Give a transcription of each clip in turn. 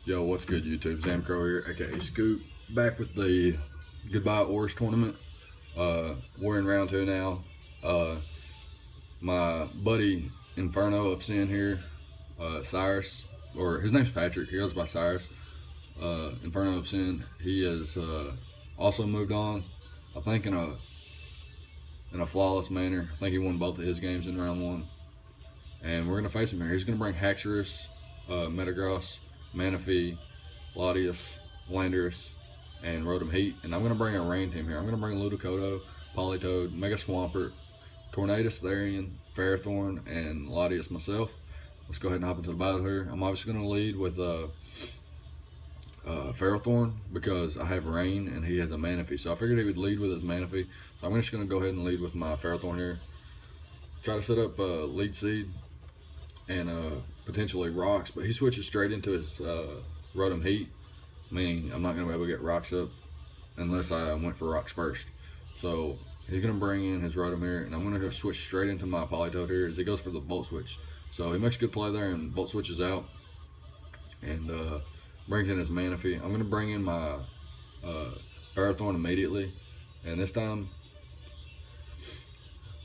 Yo, what's good, YouTube? Zamcrow here, aka Scoop, back with the Goodbye ORAS Tournament. We're in round 2 now. My buddy Inferno of Sin here, Cyrus, or his name's Patrick, he goes by Cyrus. Inferno of Sin, he has also moved on, I think in a flawless manner. I think he won both of his games in round 1. And we're going to face him here. He's going to bring Haxorus, Metagross, Manaphy, Latias, Landorus, and Rotom Heat. And I'm going to bring a rain team here. I'm going to bring Ludicolo, Politoed, Mega Swampert, Tornadus, Therian, Ferrothorn, and Latias myself. Let's go ahead and hop into the battle here. I'm obviously going to lead with Ferrothorn because I have Rain and he has a Manaphy. So I figured he would lead with his Manaphy. So I'm just going to go ahead and lead with my Ferrothorn here. Try to set up Lead Seed and potentially Rocks, but he switches straight into his Rotom Heat, meaning I'm not going to be able to get Rocks up unless I went for Rocks first. So he's going to bring in his Rotom here, and I'm going to go switch straight into my Politoed here as he goes for the Volt Switch. So he makes a good play there and Volt Switches out and brings in his Manaphy. I'm going to bring in my Ferrothorn immediately, and this time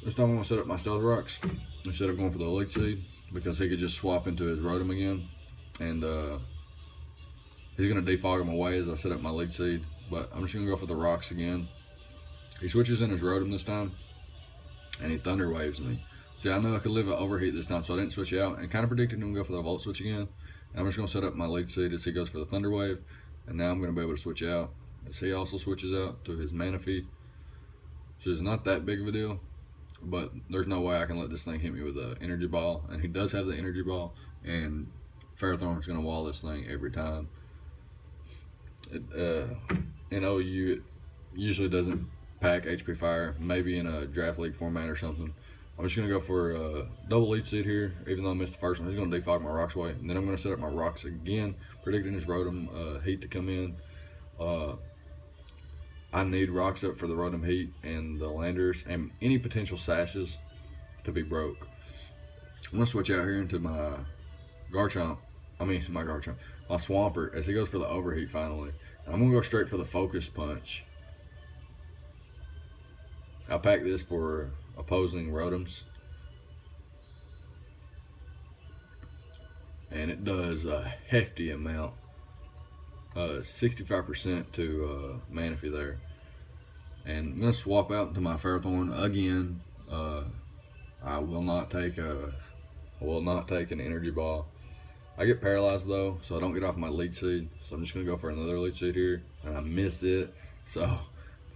I'm going to set up my Stealth Rocks instead of going for the Lead Seed, because he could just swap into his Rotom again, and he's going to defog him away as I set up my Lead Seed. But I'm just going to go for the Rocks again. He switches in his Rotom this time, and he Thunder Waves me. See, I know I could live an Overheat this time, so I didn't switch out, and kind of predicted him to go for the Volt Switch again. And I'm just going to set up my Lead Seed as he goes for the Thunder Wave, and now I'm going to be able to switch out as he also switches out to his Manaphy, which is not that big of a deal. But there's no way I can let this thing hit me with an Energy Ball. And he does have the Energy Ball, and Ferrothorn's going to wall this thing every time. In OU, it usually doesn't pack HP Fire, maybe in a Draft League format or something. I'm just going to go for a double Lead Seed here, even though I missed the first one. He's going to defog my Rocks away. And then I'm going to set up my Rocks again, predicting his Rotom Heat to come in. I need Rocks up for the Rotom Heat and the Landers and any potential Sashes to be broke. I'm going to switch out here into my my Swampert as he goes for the Overheat finally. And I'm going to go straight for the Focus Punch. I'll pack this for opposing Rotoms. And it does a hefty amount. 65% to Manaphy there. And I'm going to swap out into my Ferrothorn again. I will not take an Energy Ball. I get paralyzed though, so I don't get off my Lead Seed. So I'm just going to go for another Lead Seed here, and I miss it. So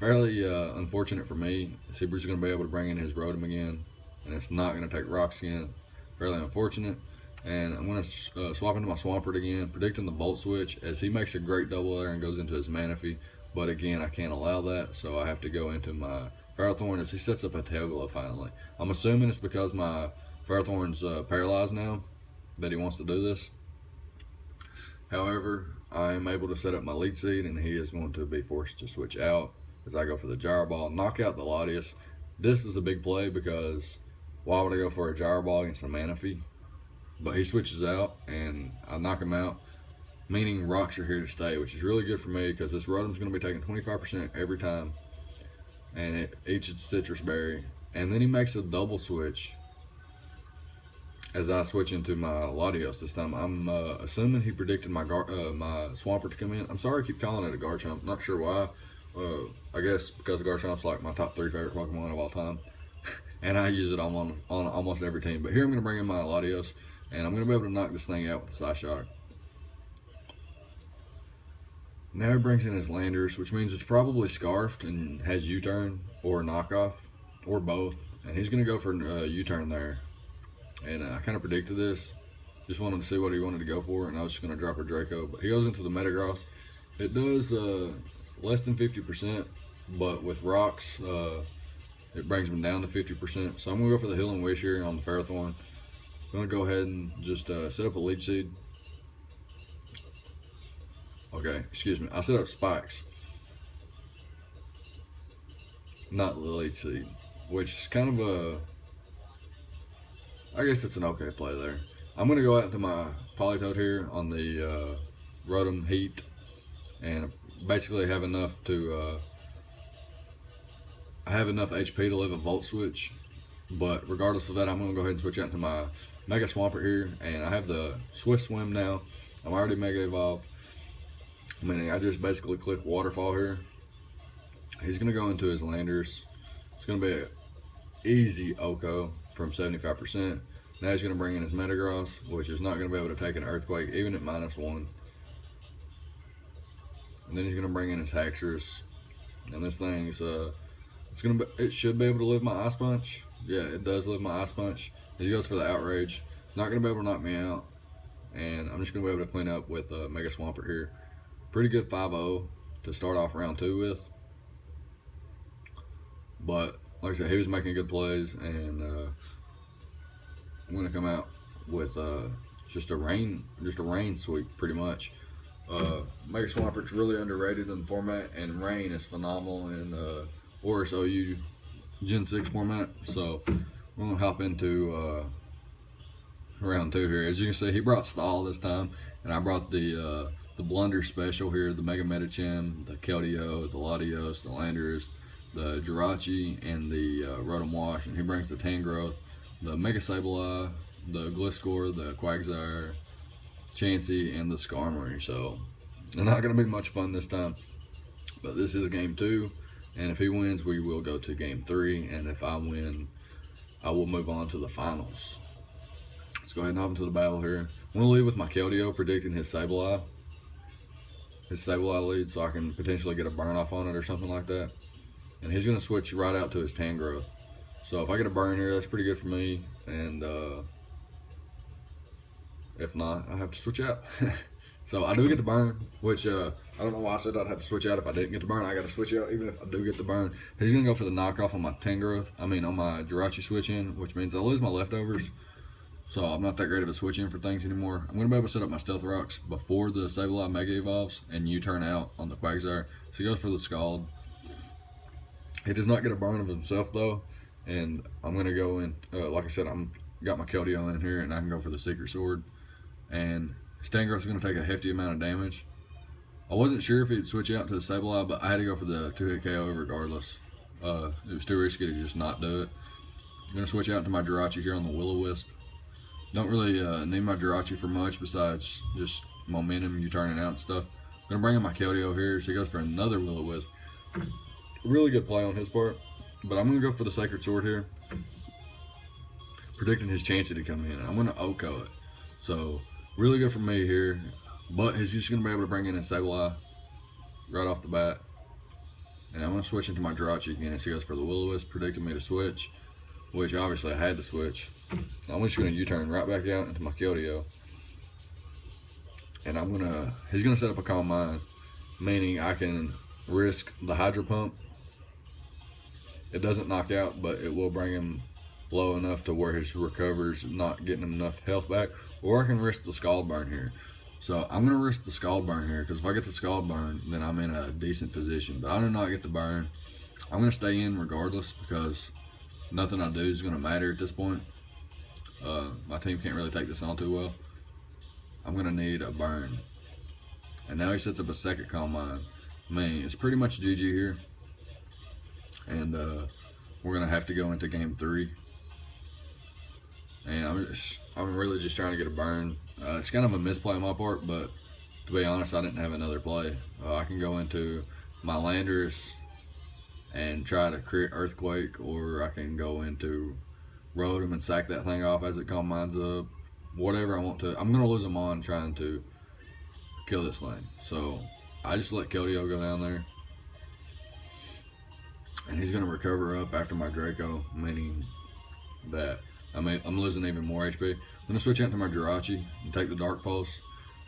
fairly unfortunate for me. Seabreeze's going to be able to bring in his Rotom again, and it's not going to take Rocks again. Fairly unfortunate. And I'm going to swap into my Swampert again, predicting the Volt Switch as he makes a great double there and goes into his Manaphy. But again, I can't allow that, so I have to go into my Ferrothorn as he sets up a Tail Glow finally. I'm assuming it's because my Ferrothorn's paralyzed now that he wants to do this. However, I am able to set up my Lead Seed, and he is going to be forced to switch out as I go for the Gyro Ball, knock out the Latias. This is a big play because why would I go for a Gyro Ball against a Manaphy? But he switches out, and I knock him out, meaning Rocks are here to stay, which is really good for me because this Rotom's going to be taking 25% every time, and it eats its Citrus Berry. And then he makes a double switch as I switch into my Latios this time. I'm assuming he predicted my Swampert to come in. I'm sorry I keep calling it a Garchomp. Not sure why. I guess because Garchomp's like my top 3 favorite Pokemon of all time. And I use it on almost every team. But here I'm going to bring in my Latios, and I'm going to be able to knock this thing out with the Psyshock. Now he brings in his Landers, which means it's probably Scarfed and has U-turn or Knockoff or both. And he's going to go for U-turn there. And I kind of predicted this. Just wanted to see what he wanted to go for, and I was just going to drop a Draco. But he goes into the Metagross. It does less than 50%, but with Rocks, it brings him down to 50%. So I'm going to go for the Healing Wish here on the Ferrothorn. I'm going to go ahead and just set up a Lead Seed. Okay, excuse me. I set up Spikes, not the Lead Seed, which is kind of I guess it's an okay play there. I'm going to go out to my Politoed here on the Rotom Heat, and basically have enough to I have enough HP to live a Volt Switch. But regardless of that, I'm gonna go ahead and switch out to my Mega Swampert here, and I have the Swift Swim now. I'm already Mega Evolved, meaning I just basically click Waterfall here. He's gonna go into his Landers. It's gonna be an easy Oko from 75%. Now he's gonna bring in his Metagross, which is not gonna be able to take an Earthquake even at -1. And then he's gonna bring in his Haxorus, and this thing's it should be able to live my Ice Punch. Yeah, it does live my Ice Punch. He goes for the Outrage. It's not gonna be able to knock me out, and I'm just gonna be able to clean up with Mega Swampert here. Pretty good 5-0 to start off round 2 with. But like I said, he was making good plays, and I'm gonna come out with just a rain sweep pretty much. Mega Swampert's really underrated in the format, and Rain is phenomenal in ORAS OU Gen 6 format. So we're gonna hop into round 2 here. As you can see, he brought Stall this time, and I brought the Blunder special here, the Mega Medicham, the Keldeo, the Latios, the Landorus, the Jirachi, and the Rotom Wash, and he brings the Tangrowth, the Mega Sableye, the Gliscor, the Quagsire, Chansey, and the Skarmory. So they're not going to be much fun this time, but this is game 2, and if he wins, we will go to game 3, and if I win, I will move on to the finals. Let's go ahead and hop into the battle here. I'm going to lead with my Keldeo, predicting his Sableye lead, so I can potentially get a burn off on it or something like that. And he's going to switch right out to his Tangrowth. So if I get a burn here, that's pretty good for me. And if not, I have to switch out. So I do get the burn, which I don't know why I said I'd have to switch out if I didn't get the burn. I got to switch out even if I do get the burn. He's going to go for the knockoff on my Tangrowth. I mean on my Jirachi switch in, which means I lose my leftovers. So I'm not that great of a switch in for things anymore. I'm going to be able to set up my Stealth Rocks before the Sableye Mega Evolves and U-turn out on the Quagsire. So he goes for the Scald. He does not get a burn of himself though, and I'm going to go in, like I said, got my Keldeo in here, and I can go for the Secret Sword. And Stangrowth is going to take a hefty amount of damage. I wasn't sure if he'd switch out to the Sableye, but I had to go for the 2-hit KO regardless. It was too risky to just not do it. I'm going to switch out to my Jirachi here on the Will-O-Wisp. Don't really need my Jirachi for much besides just momentum, you turning out and stuff. I'm going to bring in my Keldeo here, so he goes for another Will-O-Wisp. Really good play on his part, but I'm going to go for the Sacred Sword here, predicting his Chansey to come in. I'm going to Oko it. So, really good for me here, but he's just going to be able to bring in his Sableye right off the bat. And I'm going to switch into my Jirachi again as he goes for the Will-O-Wisp, predicting me to switch, which obviously I had to switch. I'm just going to U-turn right back out into my Keldeo. And he's going to set up a Calm Mind, meaning I can risk the Hydro Pump. It doesn't knock out, but it will bring him low enough to where his recover's not getting him enough health back. Or I can risk the Scald Burn here. So I'm going to risk the Scald Burn here, because if I get the Scald Burn, then I'm in a decent position. But I do not get the burn. I'm going to stay in regardless, because nothing I do is going to matter at this point. My team can't really take this on too well. I'm going to need a burn. And now he sets up a second Calm Mind. I mean, it's pretty much GG here. And we're going to have to go into game 3. And I'm really just trying to get a burn. It's kind of a misplay on my part, but to be honest, I didn't have another play. I can go into my Landorus and try to create Earthquake, or I can go into Rotom and sack that thing off as it Calm Minds up. Whatever I want to. I'm going to lose them on trying to kill this thing. So I just let Keldeo go down there. And he's going to recover up after my Draco, meaning that I'm losing even more HP. I'm going to switch out to my Jirachi and take the Dark Pulse.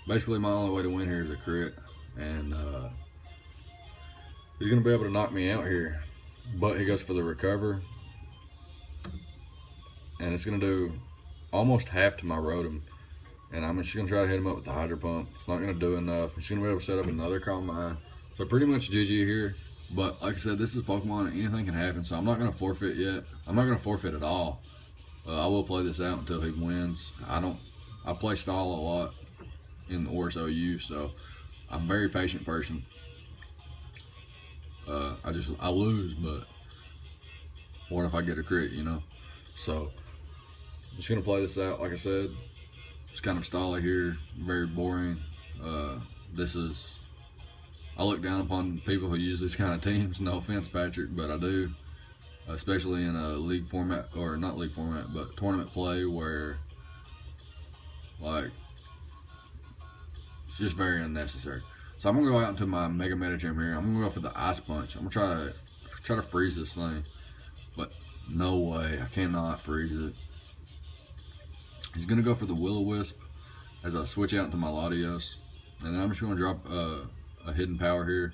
Basically, my only way to win here is a crit. And he's going to be able to knock me out here. But he goes for the Recover. And it's going to do almost half to my Rotom. And I'm just going to try to hit him up with the Hydro Pump. It's not going to do enough. He's going to be able to set up another Calm Mind. So pretty much GG here. But like I said, this is Pokemon and anything can happen. So I'm not going to forfeit yet. I'm not going to forfeit at all. I will play this out until he wins. I play stall a lot. in the ORAS OU, so I'm a very patient person. I lose, but what if I get a crit, you know? So I'm just gonna play this out. Like I said, it's kind of stally here, very boring. I look down upon people who use these kind of teams. No offense, Patrick, but I do, especially in a league format, or not league format, but tournament play, where like it's just very unnecessary. So I'm gonna go out into my Mega Meta Gym here. I'm gonna go for the Ice Punch. I'm gonna try to freeze this thing, but no way, I cannot freeze it. He's gonna go for the Will-O-Wisp as I switch out into my Latios, and then I'm just gonna drop a hidden power here,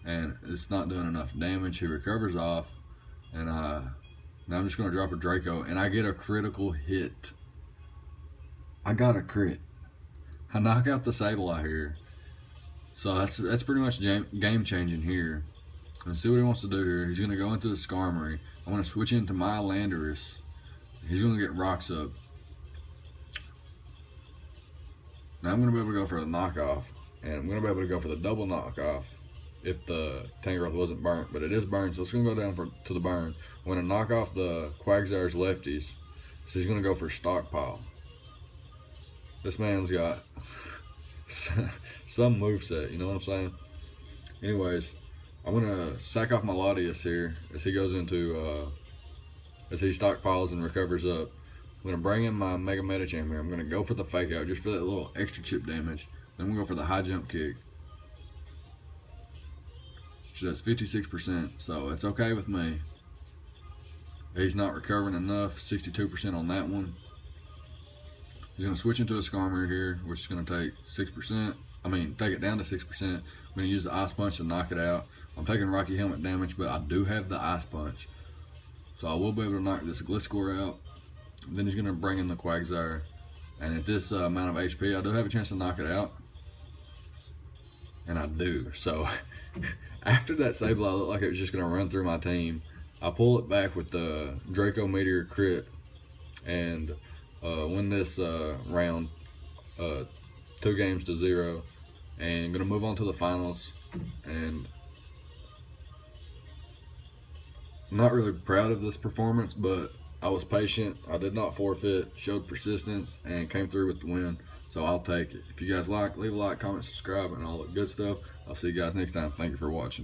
and it's not doing enough damage. He recovers off, and now I'm just gonna drop a Draco, and I get a critical hit. I got a crit. I knock out the Sableye here. So that's pretty much game changing here. Let's see what he wants to do here. He's gonna go into the Skarmory. I want to switch into my Landorus. He's gonna get rocks up. Now I'm gonna be able to go for a knockoff, and I'm gonna be able to go for the double knockoff if the Tangrowth wasn't burnt, but it is burned, so it's gonna go down to the burn. I'm gonna knock off the Quagsire's lefties, so he's gonna go for Stockpile. This man's got some moveset, you know what I'm saying? Anyways, I'm gonna sack off my Latias here as he goes into as he stockpiles and recovers up. I'm gonna bring in my Mega Medicham here. I'm gonna go for the Fake Out just for that little extra chip damage. Then we'll go for the High Jump Kick, which does 56%, so it's okay with me. He's not recovering enough, 62% on that one. He's going to switch into a Skarmory here, which is going to take 6%. Take it down to 6%. I'm going to use the Ice Punch to knock it out. I'm taking Rocky Helmet damage, but I do have the Ice Punch, so I will be able to knock this Gliscor out. Then he's going to bring in the Quagsire, and at this amount of HP, I do have a chance to knock it out, and I do. So after that Sableye looked like it was just going to run through my team, I pull it back with the Draco Meteor crit, and win this round 2-0, and gonna move on to the finals. And I'm not really proud of this performance, but I was patient, I did not forfeit, showed persistence, and came through with the win, so I'll take it. If you guys like, leave a like, comment, subscribe, and all that good stuff. I'll see you guys next time. Thank you for watching.